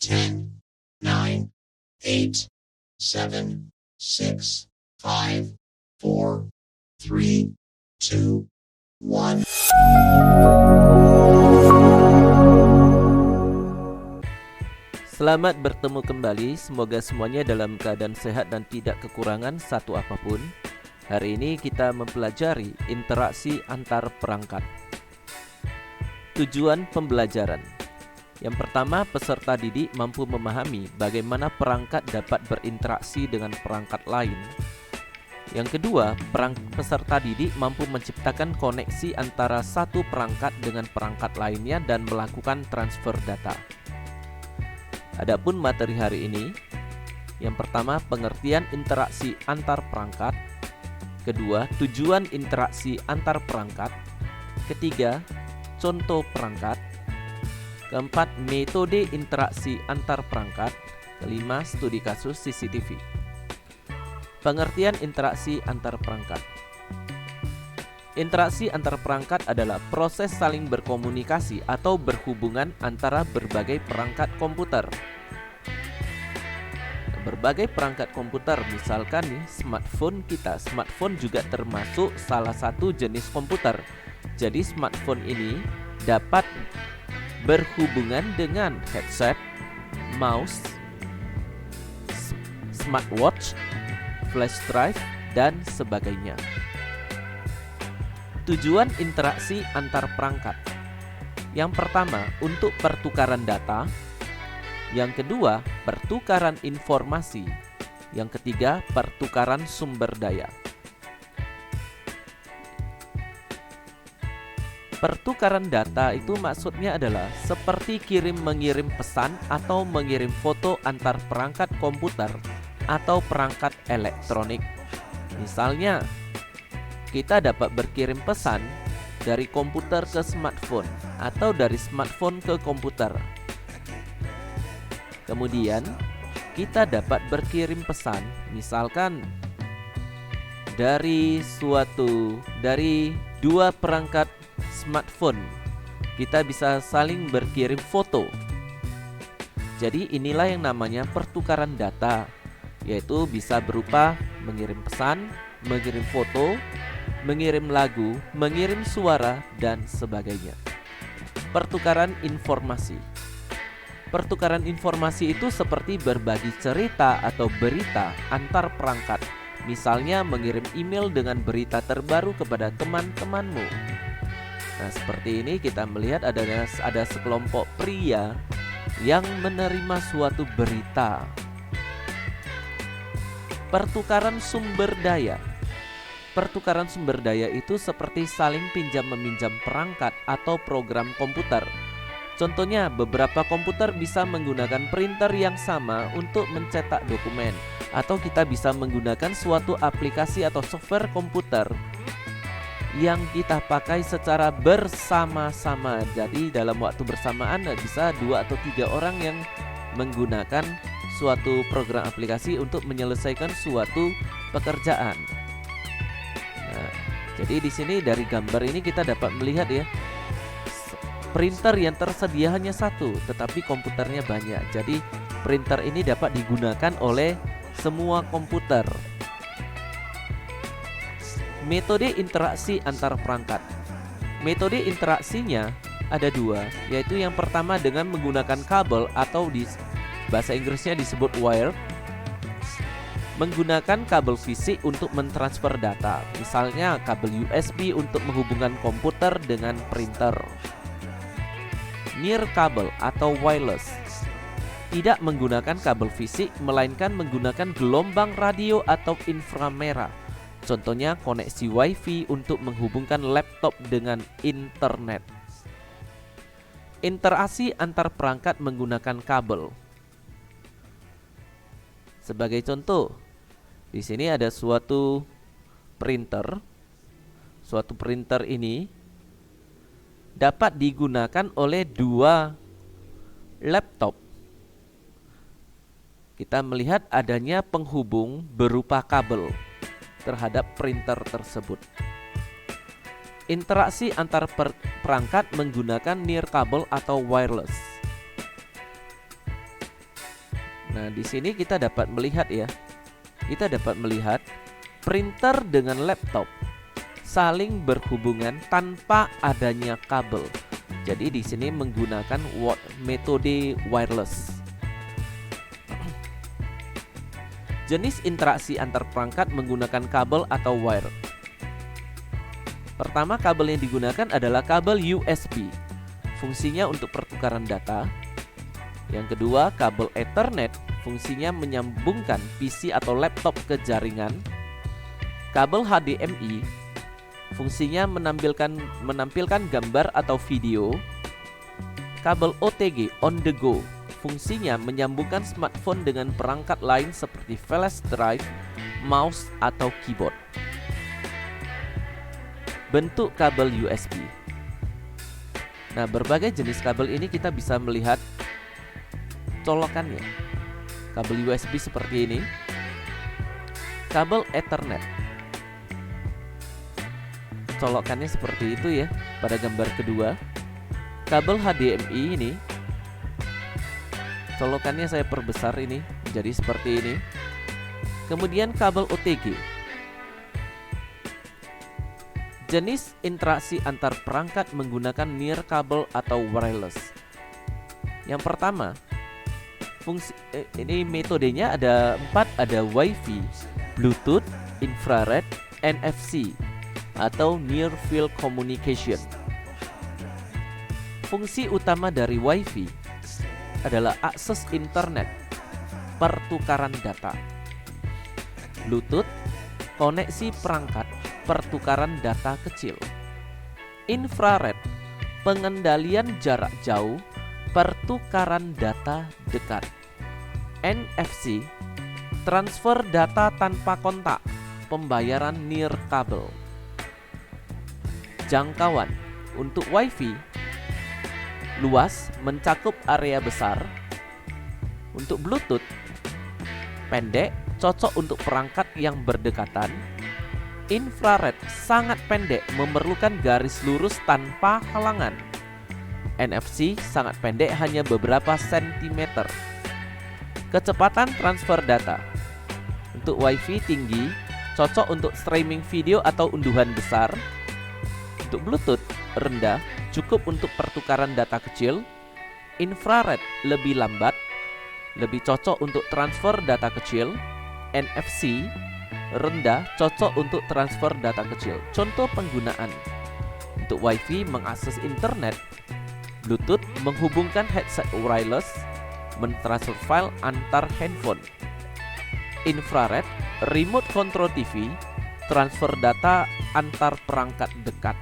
10, 9, 8, 7, 6, 5, 4, 3, 2, 1. Selamat bertemu kembali, semoga semuanya dalam keadaan sehat dan tidak kekurangan satu apapun. Hari ini kita mempelajari interaksi antar perangkat. Tujuan pembelajaran. Yang pertama, peserta didik mampu memahami bagaimana perangkat dapat berinteraksi dengan perangkat lain. Yang kedua, peserta didik mampu menciptakan koneksi antara satu perangkat dengan perangkat lainnya dan melakukan transfer data. Adapun materi hari ini, yang pertama pengertian interaksi antar perangkat, kedua tujuan interaksi antar perangkat, ketiga contoh perangkat, keempat metode interaksi antar perangkat, kelima studi kasus CCTV. Pengertian interaksi antar perangkat. Interaksi antar perangkat adalah proses saling berkomunikasi atau berhubungan antara berbagai perangkat komputer. Berbagai perangkat komputer, misalkan nih smartphone kita. Smartphone juga termasuk salah satu jenis komputer. Jadi smartphone ini dapat berhubungan dengan headset, mouse, smartwatch, flash drive, dan sebagainya. Tujuan interaksi antar perangkat. Yang pertama, untuk pertukaran data. Yang kedua, pertukaran informasi. Yang ketiga, pertukaran sumber daya. Pertukaran data itu maksudnya adalah seperti kirim-mengirim pesan atau mengirim foto antar perangkat komputer atau perangkat elektronik. Misalnya, kita dapat berkirim pesan dari komputer ke smartphone atau dari smartphone ke komputer. Kemudian, kita dapat berkirim pesan, misalkan dari dua perangkat smartphone, kita bisa saling berkirim foto. Jadi inilah yang namanya pertukaran data, yaitu bisa berupa mengirim pesan, mengirim foto, mengirim lagu, mengirim suara, dan sebagainya. Pertukaran informasi. Pertukaran informasi itu seperti berbagi cerita atau berita antar perangkat. Misalnya mengirim email dengan berita terbaru kepada teman-temanmu. Nah, seperti ini kita melihat ada sekelompok pria yang menerima suatu berita. Pertukaran sumber daya. Pertukaran sumber daya itu seperti saling pinjam-meminjam perangkat atau program komputer. Contohnya, beberapa komputer bisa menggunakan printer yang sama untuk mencetak dokumen, atau kita bisa menggunakan suatu aplikasi atau software komputer yang kita pakai secara bersama-sama. Jadi dalam waktu bersamaan bisa 2 atau 3 orang yang menggunakan suatu program aplikasi untuk menyelesaikan suatu pekerjaan. Nah, jadi di sini dari gambar ini kita dapat melihat ya, printer yang tersedia hanya satu, tetapi komputernya banyak. Jadi printer ini dapat digunakan oleh semua komputer. Metode interaksi antar perangkat. Metode interaksinya ada 2, yaitu yang pertama dengan menggunakan kabel atau di bahasa Inggrisnya disebut wire. Menggunakan kabel fisik untuk mentransfer data, misalnya kabel USB untuk menghubungkan komputer dengan printer. Nirkabel atau wireless, tidak menggunakan kabel fisik melainkan menggunakan gelombang radio atau inframerah. Contohnya koneksi WiFi untuk menghubungkan laptop dengan internet. Interaksi antar perangkat menggunakan kabel. Sebagai contoh, di sini ada suatu printer. Suatu printer ini dapat digunakan oleh 2 laptop. Kita melihat adanya penghubung berupa kabel terhadap printer tersebut. Interaksi antar perangkat menggunakan nirkabel atau wireless. Nah, di sini kita dapat melihat ya. Kita dapat melihat printer dengan laptop saling berhubungan tanpa adanya kabel. Jadi di sini menggunakan metode wireless. Jenis interaksi antar perangkat menggunakan kabel atau wire. Pertama, kabel yang digunakan adalah kabel USB. Fungsinya untuk pertukaran data. Yang kedua, kabel Ethernet, fungsinya menyambungkan PC atau laptop ke jaringan. Kabel HDMI, fungsinya menampilkan gambar atau video. Kabel OTG, on the go, fungsinya menyambungkan smartphone dengan perangkat lain seperti flash drive, mouse, atau keyboard. Bentuk kabel USB. Nah, berbagai jenis kabel ini kita bisa melihat colokannya. Kabel USB seperti ini. Kabel Ethernet. Colokannya seperti itu ya pada gambar kedua. Kabel HDMI ini colokannya saya perbesar ini jadi seperti ini. Kemudian kabel OTG. Jenis interaksi antar perangkat menggunakan near kabel atau wireless. Yang pertama, ini metodenya ada 4, ada Wi-Fi, Bluetooth, infrared, NFC atau Near Field Communication. Fungsi utama dari Wi-Fi adalah akses internet, pertukaran data. Bluetooth, koneksi perangkat, pertukaran data kecil. Infrared, pengendalian jarak jauh, pertukaran data dekat. NFC, transfer data tanpa kontak, pembayaran near kabel. Jangkauan untuk Wi-Fi luas, mencakup area besar. Untuk Bluetooth pendek, cocok untuk perangkat yang berdekatan. Infrared sangat pendek, memerlukan garis lurus tanpa halangan. NFC sangat pendek, hanya beberapa sentimeter. Kecepatan transfer data untuk Wi-Fi tinggi, cocok untuk streaming video atau unduhan besar. Untuk Bluetooth rendah, cukup untuk pertukaran data kecil. Infrared lebih lambat, lebih cocok untuk transfer data kecil. NFC rendah, cocok untuk transfer data kecil. Contoh penggunaan untuk Wi-Fi mengakses internet. Bluetooth menghubungkan headset wireless, mentransfer file antar handphone. Infrared remote control TV, transfer data antar perangkat dekat.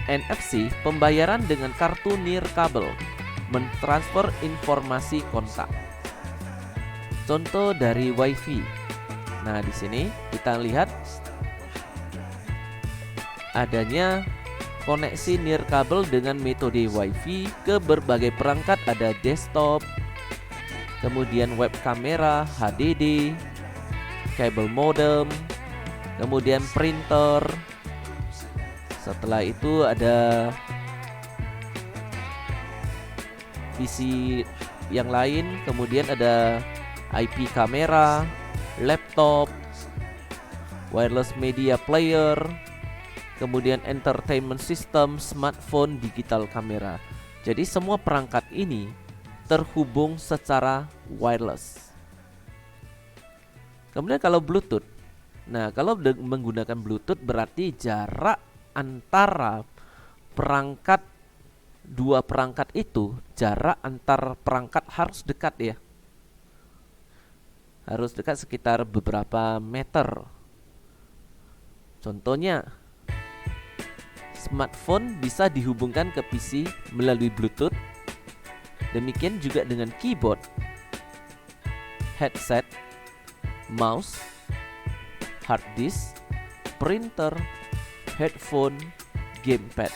NFC pembayaran dengan kartu near kabel, mentransfer informasi kontak. Contoh dari Wi-Fi. Nah, di sini kita lihat adanya koneksi near kabel dengan metode Wi-Fi ke berbagai perangkat. Ada desktop, kemudian web kamera, HDD, kabel modem, kemudian printer. Setelah itu ada PC yang lain, kemudian ada IP kamera, laptop, wireless media player, kemudian entertainment system, smartphone, digital kamera. Jadi semua perangkat ini terhubung secara wireless. Kemudian kalau Bluetooth. Nah, kalau menggunakan Bluetooth berarti jarak antara perangkat, dua perangkat itu, jarak antar perangkat harus dekat ya. Harus dekat sekitar beberapa meter. Contohnya, smartphone bisa dihubungkan ke PC melalui Bluetooth. Demikian juga dengan keyboard, headset, mouse, hard disk, printer, headphone, gamepad.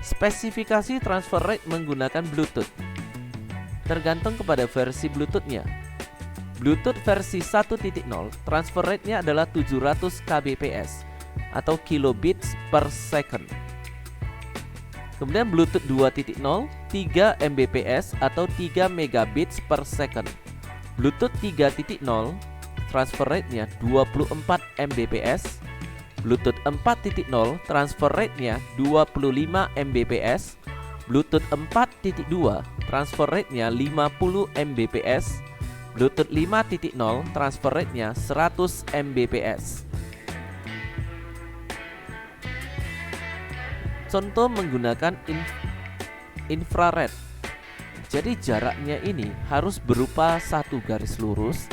Spesifikasi transfer rate menggunakan Bluetooth tergantung kepada versi Bluetooth-nya. Bluetooth versi 1.0 transfer rate-nya adalah 700 kbps atau kilobits per second. Kemudian Bluetooth 2.0 3 Mbps atau 3 megabits per second. Bluetooth 3.0 transfer rate-nya 24 Mbps. Bluetooth 4.0 transfer rate-nya 25 Mbps. Bluetooth 4.2 transfer rate-nya 50 Mbps. Bluetooth 5.0 transfer rate-nya 100 Mbps. Contoh menggunakan infrared. Jadi jaraknya ini harus berupa satu garis lurus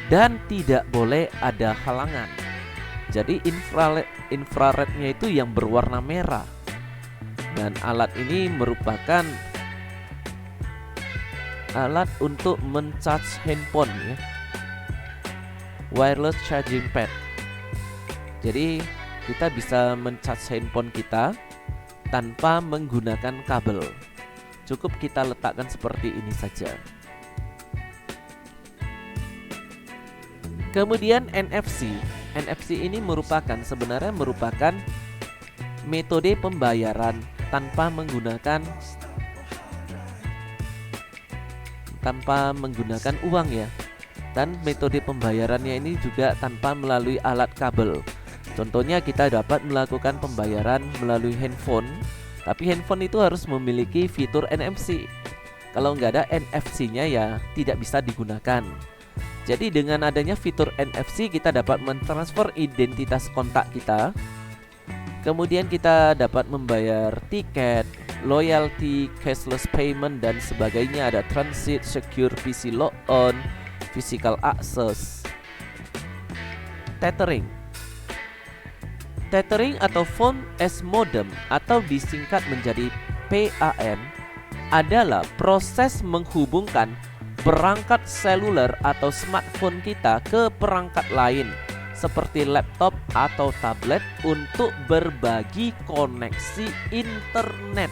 dan tidak boleh ada halangan. Jadi infrarednya itu yang berwarna merah. Dan alat ini merupakan alat untuk mencharge handphone ya. Wireless charging pad. Jadi kita bisa mencharge handphone kita tanpa menggunakan kabel. Cukup kita letakkan seperti ini saja. Kemudian NFC. NFC ini sebenarnya merupakan metode pembayaran tanpa menggunakan uang ya. Dan metode pembayarannya ini juga tanpa melalui alat kabel. Contohnya kita dapat melakukan pembayaran melalui handphone, tapi handphone itu harus memiliki fitur NFC. Kalau nggak ada NFC-nya ya tidak bisa digunakan. Jadi dengan adanya fitur NFC kita dapat mentransfer identitas kontak kita. Kemudian kita dapat membayar tiket, loyalty, cashless payment dan sebagainya. Ada transit, secure PC logon, physical access. Tethering atau phone as modem atau disingkat menjadi PAM adalah proses menghubungkan perangkat seluler atau smartphone kita ke perangkat lain seperti laptop atau tablet untuk berbagi koneksi internet.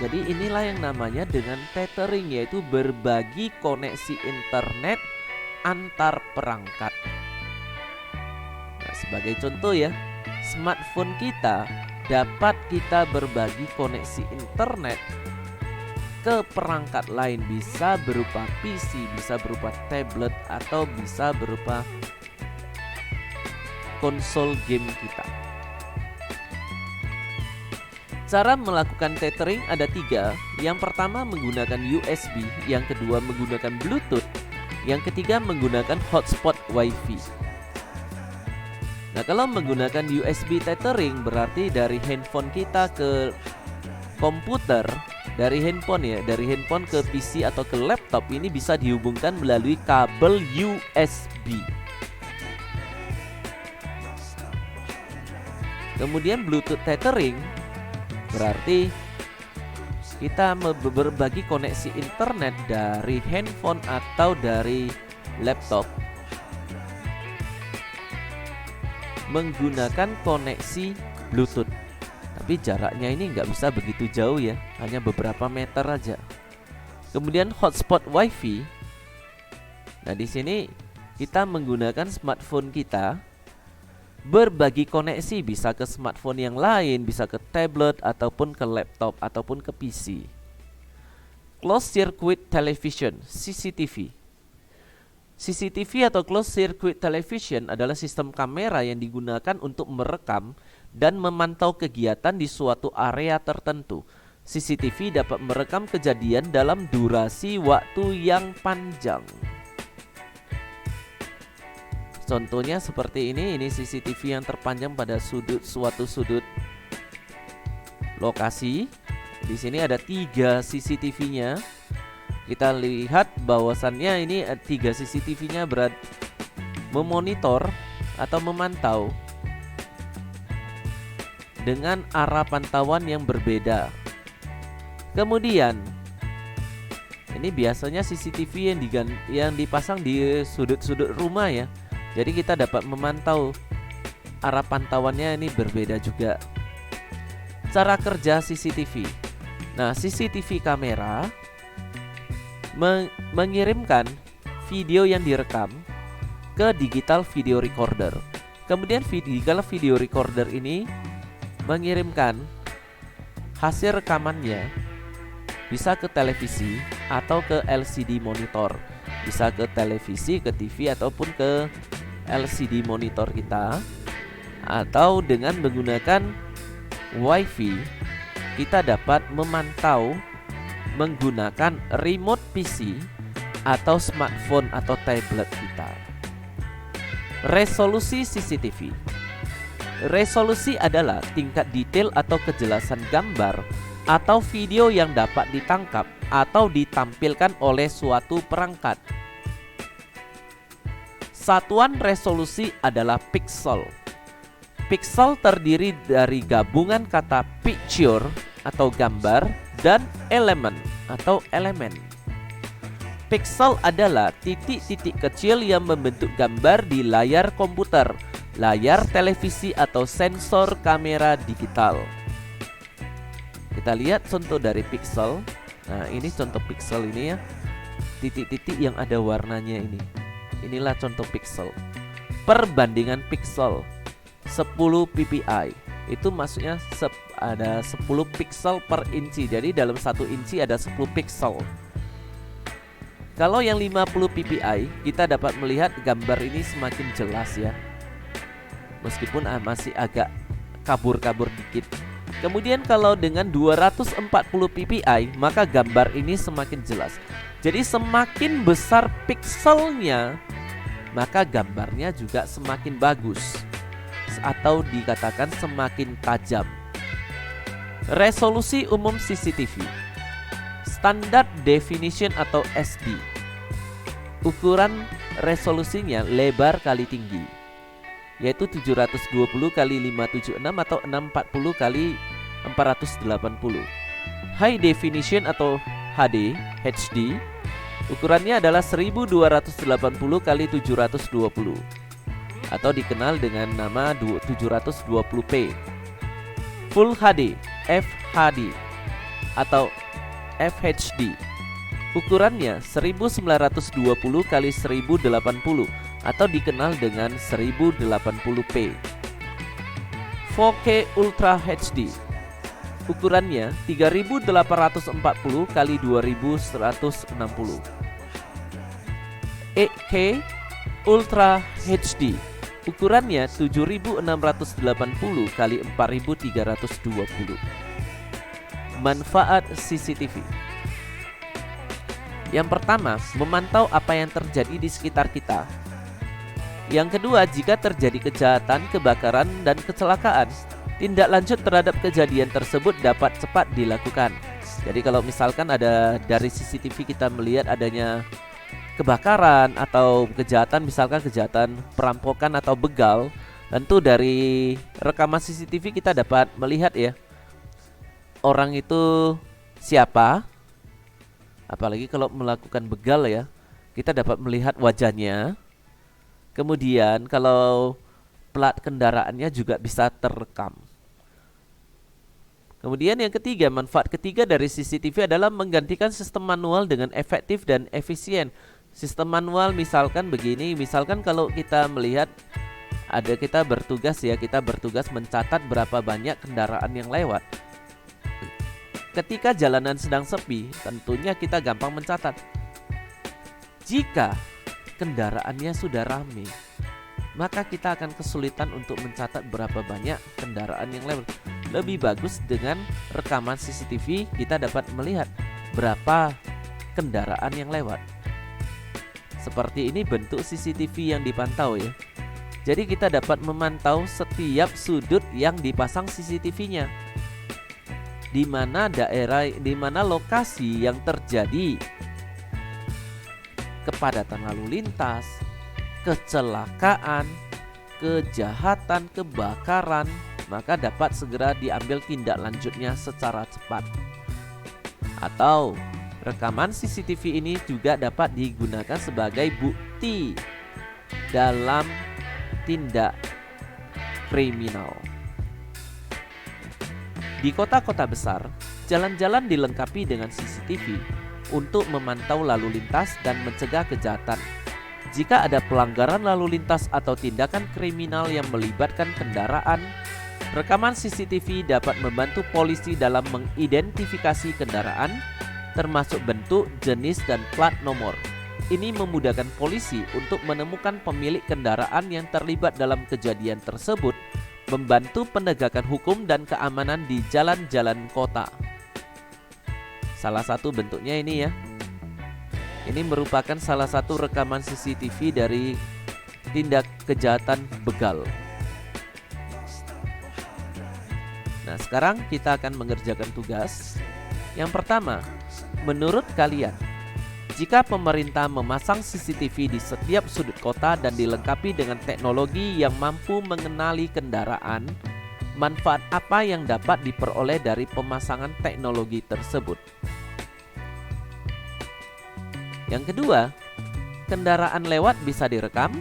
Jadi inilah yang namanya dengan tethering, yaitu berbagi koneksi internet antar perangkat. Nah, sebagai contoh ya, smartphone kita dapat kita berbagi koneksi internet ke perangkat lain, bisa berupa PC, bisa berupa tablet, atau bisa berupa konsol game kita. Cara melakukan tethering ada 3. Yang pertama menggunakan USB, yang kedua menggunakan Bluetooth, yang ketiga menggunakan hotspot WiFi. Nah, kalau menggunakan USB tethering berarti dari handphone kita ke komputer, dari handphone ke PC atau ke laptop ini bisa dihubungkan melalui kabel USB. Kemudian Bluetooth tethering berarti kita berbagi koneksi internet dari handphone atau dari laptop menggunakan koneksi Bluetooth. Tapi jaraknya ini nggak bisa begitu jauh ya, hanya beberapa meter aja. Kemudian hotspot WiFi. Nah, di sini kita menggunakan smartphone kita berbagi koneksi, bisa ke smartphone yang lain, bisa ke tablet ataupun ke laptop ataupun ke PC. Closed Circuit Television, CCTV. CCTV atau Closed Circuit Television adalah sistem kamera yang digunakan untuk merekam dan memantau kegiatan di suatu area tertentu. CCTV dapat merekam kejadian dalam durasi waktu yang panjang. Contohnya seperti ini CCTV yang terpanjang pada suatu sudut lokasi. Di sini ada 3 CCTV-nya. Kita lihat bahwasannya ini 3 CCTV-nya memonitor atau memantau dengan arah pantauan yang berbeda. Kemudian ini biasanya CCTV yang dipasang di sudut-sudut rumah ya. Jadi kita dapat memantau arah pantauannya ini berbeda juga. Cara kerja CCTV. Nah, CCTV kamera mengirimkan video yang direkam ke digital video recorder. Kemudian digital video recorder ini mengirimkan hasil rekamannya Bisa ke televisi atau ke LCD monitor. Bisa ke televisi, ke TV ataupun ke LCD monitor kita. Atau dengan menggunakan WiFi, kita dapat memantau menggunakan remote PC atau smartphone atau tablet kita. Resolusi CCTV. Resolusi adalah tingkat detail atau kejelasan gambar atau video yang dapat ditangkap atau ditampilkan oleh suatu perangkat. Satuan resolusi adalah piksel. Piksel terdiri dari gabungan kata picture atau gambar dan elemen atau elemen. Piksel adalah titik-titik kecil yang membentuk gambar di layar komputer, layar televisi atau sensor kamera digital. Kita lihat contoh dari piksel. Nah, ini contoh piksel ini ya. Titik-titik yang ada warnanya ini. Inilah contoh piksel. Perbandingan piksel 10 ppi. Itu maksudnya ada 10 piksel per inci. Jadi dalam 1 inci ada 10 piksel. Kalau yang 50 ppi, kita dapat melihat gambar ini semakin jelas ya. Meskipun masih agak kabur-kabur dikit. Kemudian kalau dengan 240 ppi, maka gambar ini semakin jelas. Jadi semakin besar pikselnya, maka gambarnya juga semakin bagus. Atau dikatakan semakin tajam. Resolusi umum CCTV. Standard Definition atau SD. Ukuran resolusinya lebar kali tinggi, yaitu 720 kali 576 atau 640 kali 480. High Definition atau HD, ukurannya adalah 1280 kali 720 atau dikenal dengan nama 720p. Full HD, FHD atau FHD, ukurannya 1920 kali 1080 atau dikenal dengan 1080p. 4K Ultra HD, ukurannya 3840 kali 2160. 8K Ultra HD, ukurannya 7680 kali 4320. Manfaat CCTV. Yang pertama, memantau apa yang terjadi di sekitar kita. Yang kedua, jika terjadi kejahatan, kebakaran, dan kecelakaan, tindak lanjut terhadap kejadian tersebut dapat cepat dilakukan. Jadi kalau misalkan ada dari CCTV kita melihat adanya kebakaran atau kejahatan, misalkan kejahatan perampokan atau begal, tentu dari rekaman CCTV kita dapat melihat ya, orang itu siapa. Apalagi kalau melakukan begal ya, kita dapat melihat wajahnya. Kemudian kalau plat kendaraannya juga bisa terekam. Kemudian yang ketiga, manfaat ketiga dari CCTV adalah menggantikan sistem manual dengan efektif dan efisien. Sistem manual misalkan begini, misalkan kalau kita melihat ada kita bertugas mencatat berapa banyak kendaraan yang lewat. Ketika jalanan sedang sepi, tentunya kita gampang mencatat. Jika kendaraannya sudah ramai, maka kita akan kesulitan untuk mencatat berapa banyak kendaraan yang lewat. Lebih bagus dengan rekaman CCTV, kita dapat melihat berapa kendaraan yang lewat. Seperti ini bentuk CCTV yang dipantau ya. Jadi kita dapat memantau setiap sudut yang dipasang CCTV-nya. Di mana daerah, di mana lokasi yang terjadi kepadatan lalu lintas, kecelakaan, kejahatan, kebakaran, maka dapat segera diambil tindak lanjutnya secara cepat. Atau rekaman CCTV ini juga dapat digunakan sebagai bukti dalam tindak kriminal. Di kota-kota besar, jalan-jalan dilengkapi dengan CCTV untuk memantau lalu lintas dan mencegah kejahatan. Jika ada pelanggaran lalu lintas atau tindakan kriminal yang melibatkan kendaraan, rekaman CCTV dapat membantu polisi dalam mengidentifikasi kendaraan, termasuk bentuk, jenis, dan plat nomor. Ini memudahkan polisi untuk menemukan pemilik kendaraan yang terlibat dalam kejadian tersebut, membantu penegakan hukum dan keamanan di jalan-jalan kota. Salah satu bentuknya ini ya. Ini merupakan salah satu rekaman CCTV dari tindak kejahatan begal. Nah, sekarang kita akan mengerjakan tugas. Yang pertama, menurut kalian, jika pemerintah memasang CCTV di setiap sudut kota dan dilengkapi dengan teknologi yang mampu mengenali kendaraan, manfaat apa yang dapat diperoleh dari pemasangan teknologi tersebut? Yang kedua, kendaraan lewat bisa direkam.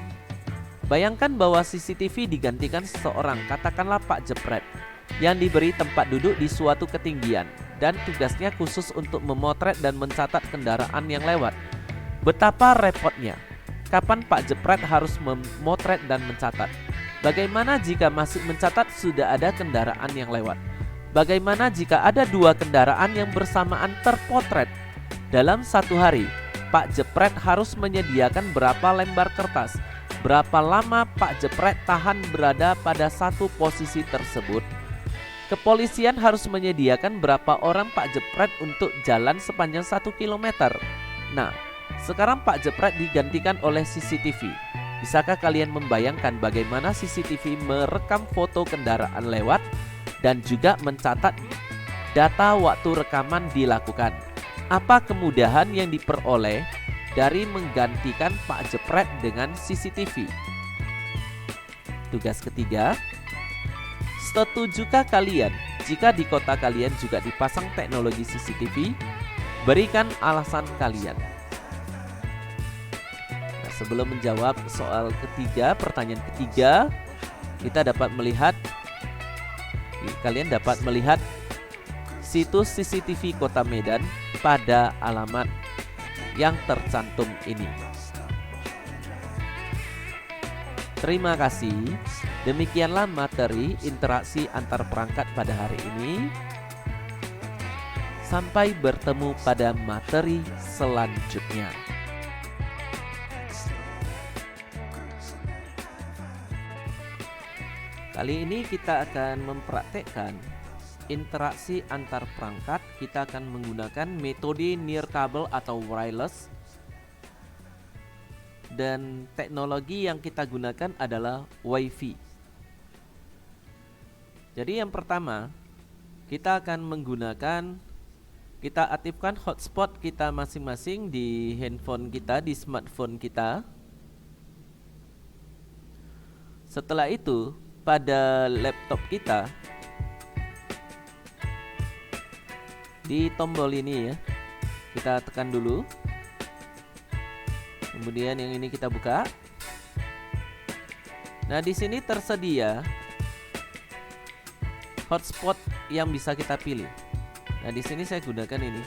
Bayangkan bahwa CCTV digantikan seseorang, katakanlah Pak Jepret, yang diberi tempat duduk di suatu ketinggian dan tugasnya khusus untuk memotret dan mencatat kendaraan yang lewat. Betapa repotnya. Kapan Pak Jepret harus memotret dan mencatat? Bagaimana jika masih mencatat sudah ada kendaraan yang lewat? Bagaimana jika ada 2 kendaraan yang bersamaan terpotret? Dalam satu hari, Pak Jepret harus menyediakan berapa lembar kertas? Berapa lama Pak Jepret tahan berada pada satu posisi tersebut? Kepolisian harus menyediakan berapa orang Pak Jepret untuk jalan sepanjang 1 km. Nah, sekarang Pak Jepret digantikan oleh CCTV. Bisakah kalian membayangkan bagaimana CCTV merekam foto kendaraan lewat dan juga mencatat data waktu rekaman dilakukan? Apa kemudahan yang diperoleh dari menggantikan Pak Jepret dengan CCTV? Tugas ketiga, setujukah kalian jika di kota kalian juga dipasang teknologi CCTV? Berikan alasan kalian. Nah, sebelum menjawab soal ketiga, pertanyaan ketiga, kalian dapat melihat situs CCTV Kota Medan pada alamat yang tercantum ini. Terima kasih. Demikianlah materi interaksi antar perangkat pada hari ini. Sampai bertemu pada materi selanjutnya. Kali ini kita akan mempraktekkan interaksi antar perangkat. Kita akan menggunakan metode nirkabel atau wireless. Dan teknologi yang kita gunakan adalah Wi-Fi. Jadi yang pertama, kita akan kita aktifkan hotspot kita masing-masing di handphone kita, di smartphone kita. Setelah itu, pada laptop kita, di tombol ini ya, kita tekan dulu. Kemudian yang ini kita buka. Nah, di sini tersedia hotspot yang bisa kita pilih. Nah, di sini saya gunakan ini.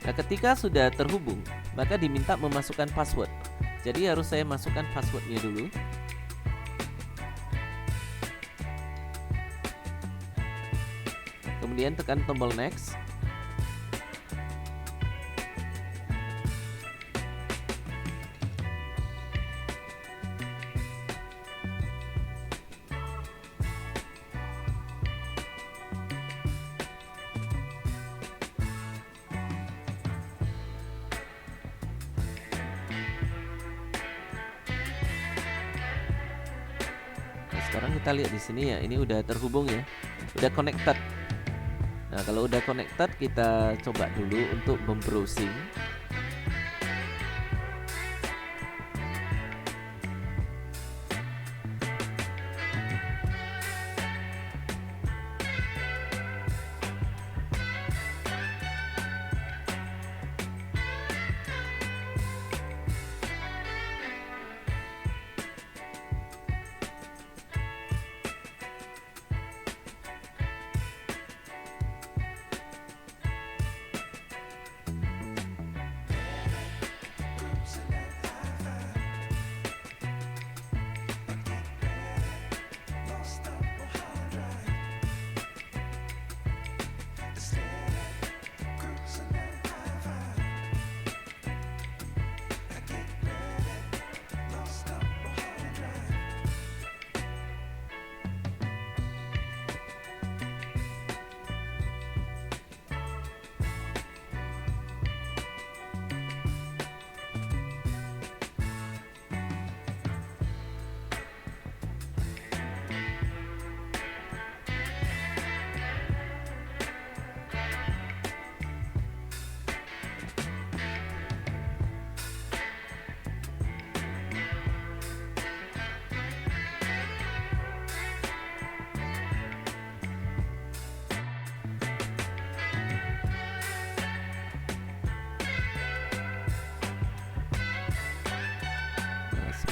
Nah, ketika sudah terhubung, maka diminta memasukkan password. Jadi harus saya masukkan passwordnya dulu. Kemudian tekan tombol next. Nah, sekarang kita lihat di sini ya, ini udah terhubung ya, udah connected. Nah, kalau udah connected, kita coba dulu untuk membrowsing.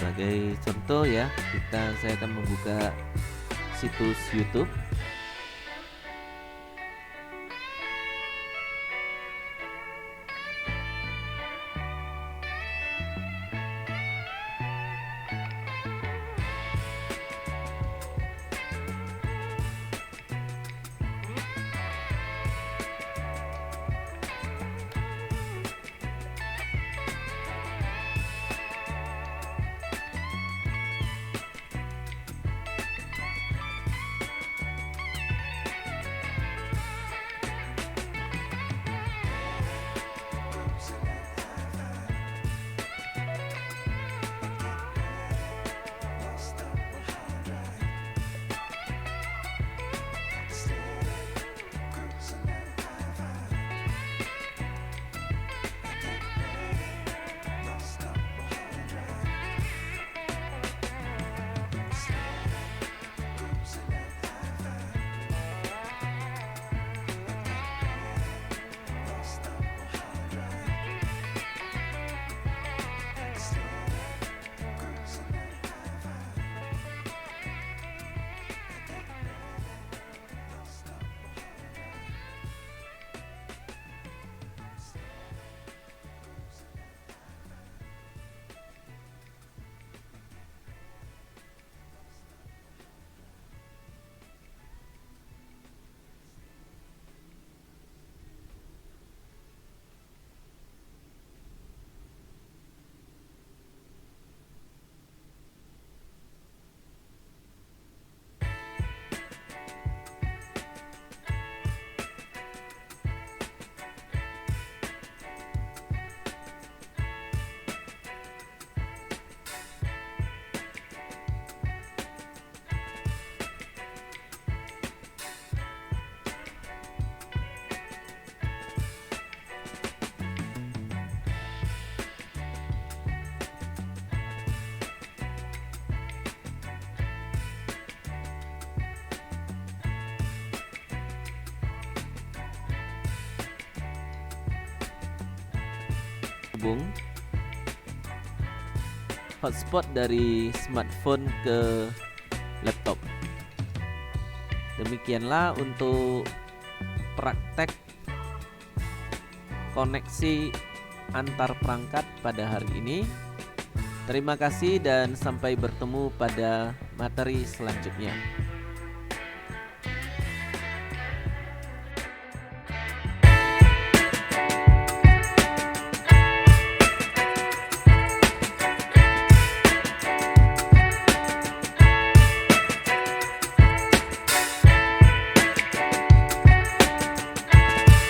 Sebagai contoh ya, saya akan membuka situs YouTube. Hubung hotspot dari smartphone ke laptop. Demikianlah untuk praktek koneksi antar perangkat pada hari ini. Terima kasih dan sampai bertemu pada materi selanjutnya.